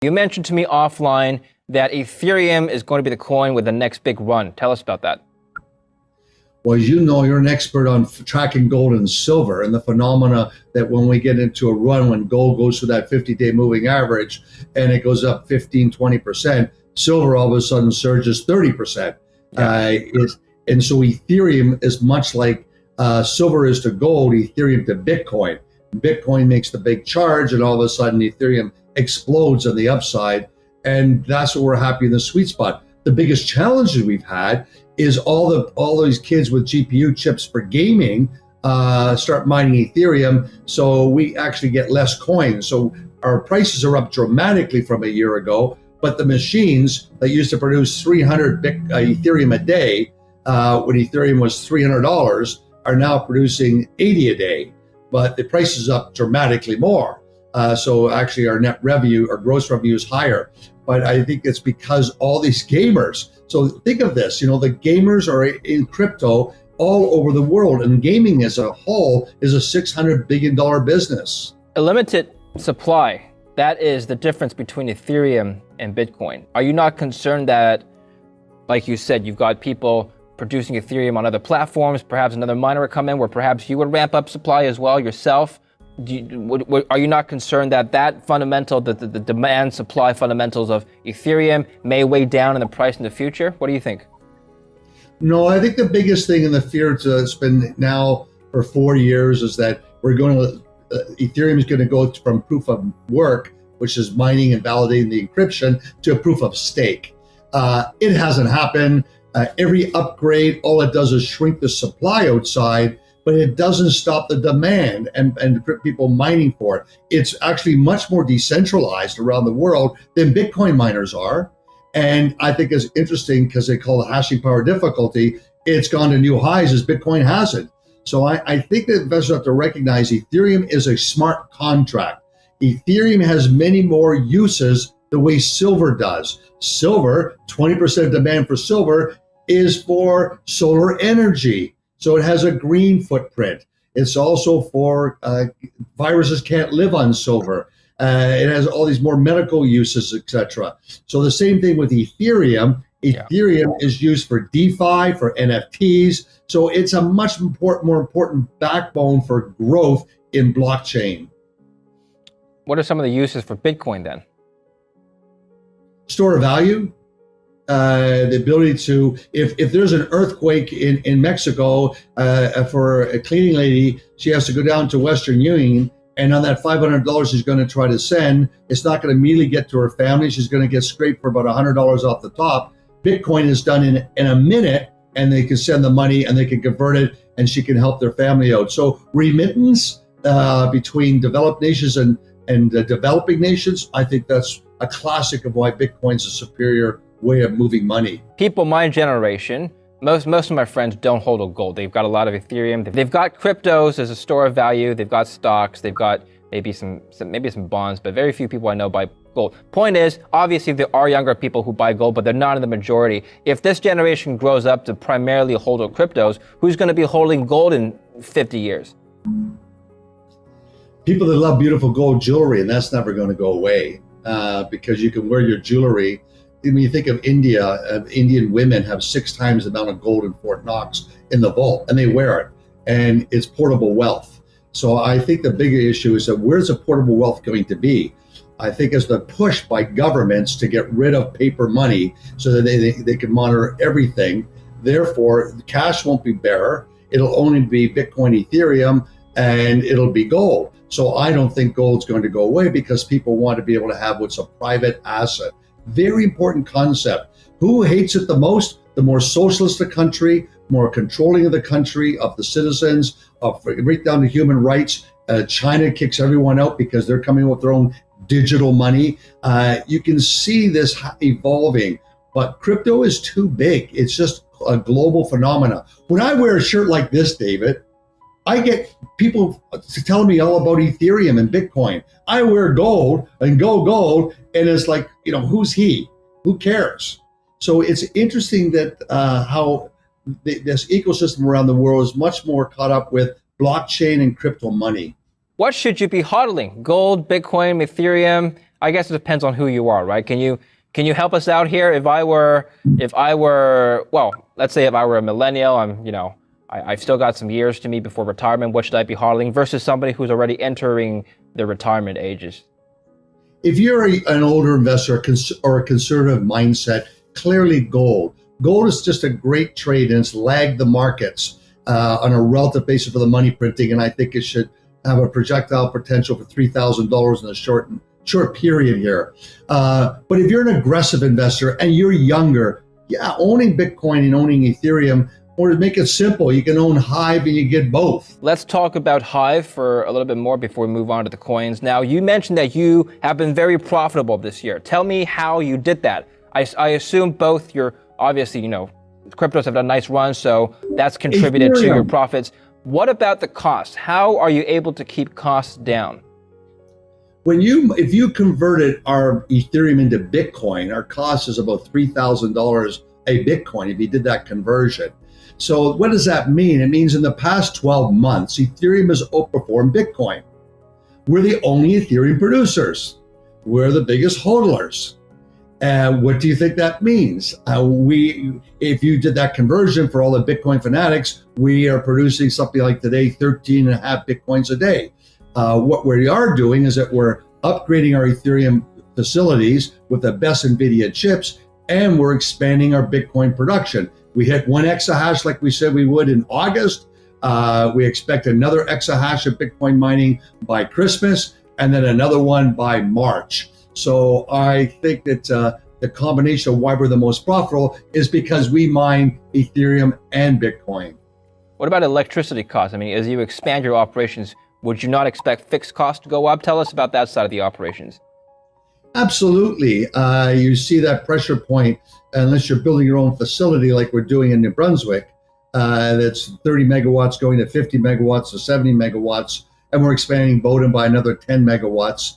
You mentioned to me offline that Ethereum is going to be the coin with the next big run. Tell us about that. Well, as you know, you're an expert on tracking gold and silver and the phenomena that when we get into a run, when gold goes to that 50-day moving average and it goes up 15, 20%, silver all of a sudden surges 30%. Yeah. And so Ethereum is much like silver is to gold, Ethereum to Bitcoin. Bitcoin makes the big charge and all of a sudden Ethereum explodes on the upside. And that's what we're happy in the sweet spot. The biggest challenges we've had is all these kids with GPU chips for gaming start mining Ethereum, so we actually get less coins. So our prices are up dramatically from a year ago, but the machines that used to produce 300 Ethereum a day, when Ethereum was $300, are now producing 80 a day, but the price is up dramatically more. So actually our net revenue, our gross revenue is higher. But I think it's because all these gamers, so think of this, the gamers are in crypto all over the world, and gaming as a whole is a $600 billion business. A limited supply, that is the difference between Ethereum and Bitcoin. Are you not concerned that, like you said, you've got people producing Ethereum on other platforms, perhaps another miner would come in where perhaps you would ramp up supply as well yourself? Are you not concerned that fundamental, the demand supply fundamentals of Ethereum may weigh down in the price in the future? What do you think? No, I think the biggest thing in the fear that's been now for 4 years is that Ethereum is going to go from proof of work, which is mining and validating the encryption, to a proof of stake. It hasn't happened. Every upgrade, all it does is shrink the supply outside, but it doesn't stop the demand and people mining for it. It's actually much more decentralized around the world than Bitcoin miners are. And I think it's interesting because they call it hashing power difficulty. It's gone to new highs as Bitcoin hasn't. So I think that investors have to recognize Ethereum is a smart contract. Ethereum has many more uses the way silver does. Silver, 20% of demand for silver is for solar energy. So it has a green footprint. It's also for viruses can't live on silver. It has all these more medical uses, etc. So the same thing with Ethereum. Ethereum is used for DeFi, for NFTs. So it's a much more important backbone for growth in blockchain. What are some of the uses for Bitcoin then? Store of value. The ability to, if there's an earthquake in Mexico, for a cleaning lady, she has to go down to Western Union, and on that $500 she's going to try to send, it's not going to immediately get to her family. She's going to get scraped for about $100 off the top. Bitcoin is done in a minute, and they can send the money and they can convert it, and she can help their family out. So remittance between developed nations and developing nations, I think that's a classic of why Bitcoin's a superior way of moving money. People my generation, most of my friends don't hold a gold. They've got a lot of Ethereum. They've got cryptos as a store of value. They've got stocks. They've got maybe some bonds, but very few people I know buy gold. Point is, obviously there are younger people who buy gold, but they're not in the majority. If this generation grows up to primarily hold cryptos, who's going to be holding gold in 50 years? People that love beautiful gold jewelry, and that's never going to go away because you can wear your jewelry. When you think of India, Indian women have 6 times the amount of gold in Fort Knox in the vault, and they wear it, and it's portable wealth. So I think the bigger issue is that where's the portable wealth going to be? I think it's the push by governments to get rid of paper money so that they can monitor everything. Therefore, cash won't be bearer. It'll only be Bitcoin, Ethereum, and it'll be gold. So I don't think gold's going to go away because people want to be able to have what's a private asset. Very important concept. Who hates it the most? The more socialist the country, more controlling of the country, of the citizens, right down to human rights. China kicks everyone out because they're coming with their own digital money. You can see this evolving, but crypto is too big. It's just a global phenomena. When I wear a shirt like this, David, I get people telling me all about Ethereum and Bitcoin. I wear gold and go gold, and it's like, who's he? Who cares? So it's interesting that how this ecosystem around the world is much more caught up with blockchain and crypto money. What should you be hodling? Gold, Bitcoin, Ethereum? I guess it depends on who you are, right? Can you help us out here? If I were, well, let's say if I were a millennial, I've still got some years to me before retirement. What should I be hodling versus somebody who's already entering the retirement ages? If you're an older investor or a conservative mindset, clearly gold. Gold is just a great trade, and it's lagged the markets on a relative basis for the money printing, and I think it should have a projectile potential for $3,000 in a short period here. But if you're an aggressive investor and you're younger, owning Bitcoin and owning Ethereum, or to make it simple, you can own Hive and you get both. Let's talk about Hive for a little bit more before we move on to the coins. Now, you mentioned that you have been very profitable this year. Tell me how you did that. I assume both your, obviously, cryptos have done nice runs, so that's contributed to your profits. What about the cost? How are you able to keep costs down? If you converted our Ethereum into Bitcoin, our cost is about $3,000 a Bitcoin if you did that conversion. So what does that mean? It means in the past 12 months, Ethereum has outperformed Bitcoin. We're the only Ethereum producers. We're the biggest hodlers. What do you think that means? If you did that conversion for all the Bitcoin fanatics, we are producing something like today, 13 and a half Bitcoins a day. What we are doing is that we're upgrading our Ethereum facilities with the best NVIDIA chips, and we're expanding our Bitcoin production. We hit 1 exahash like we said we would in August. We expect another exahash of Bitcoin mining by Christmas, and then another one by March. So I think that the combination of why we're the most profitable is because we mine Ethereum and Bitcoin. What about electricity costs? I mean, as you expand your operations, would you not expect fixed costs to go up? Tell us about that side of the operations. Absolutely. You see that pressure point, unless you're building your own facility like we're doing in New Brunswick, that's 30 megawatts going to 50 megawatts to 70 megawatts, and we're expanding Bowden by another 10 megawatts.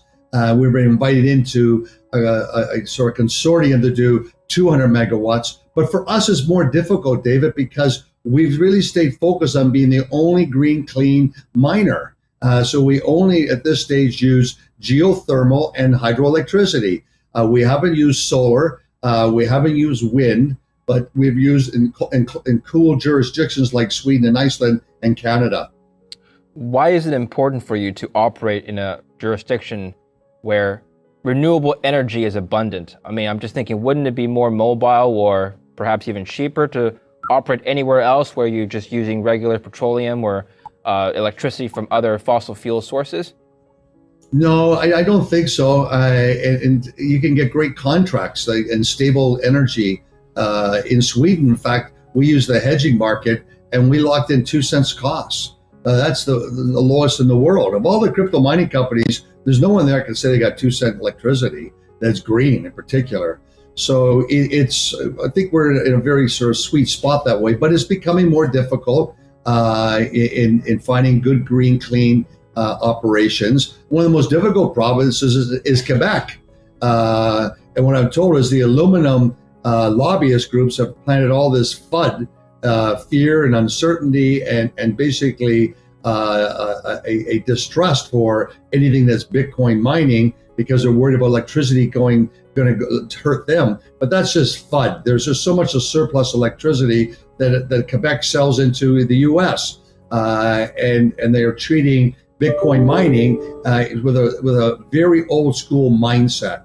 We've been invited into a sort of consortium to do 200 megawatts. But for us, it's more difficult, David, because we've really stayed focused on being the only green, clean miner. So we only at this stage use geothermal and hydroelectricity. We haven't used solar. We haven't used wind, but we've used in cool jurisdictions like Sweden and Iceland and Canada. Why is it important for you to operate in a jurisdiction where renewable energy is abundant? I mean, I'm just thinking, wouldn't it be more mobile or perhaps even cheaper to operate anywhere else where you're just using regular petroleum or electricity from other fossil fuel sources? No, I don't think so. And you can get great contracts and stable energy in Sweden. In fact, we use the hedging market and we locked in 2 cents costs. That's the lowest in the world. Of all the crypto mining companies, there's no one there can say they got 2 cent electricity that's green in particular. So I think we're in a very sort of sweet spot that way, but it's becoming more difficult in finding good, green, clean operations. One of the most difficult provinces is Quebec. And what I'm told is the aluminum lobbyist groups have planted all this FUD, fear and uncertainty, and basically a distrust for anything that's Bitcoin mining because they're worried about electricity going to hurt them. But that's just FUD. There's just so much of surplus electricity that Quebec sells into the U.S. And they are treating Bitcoin mining with a very old school mindset.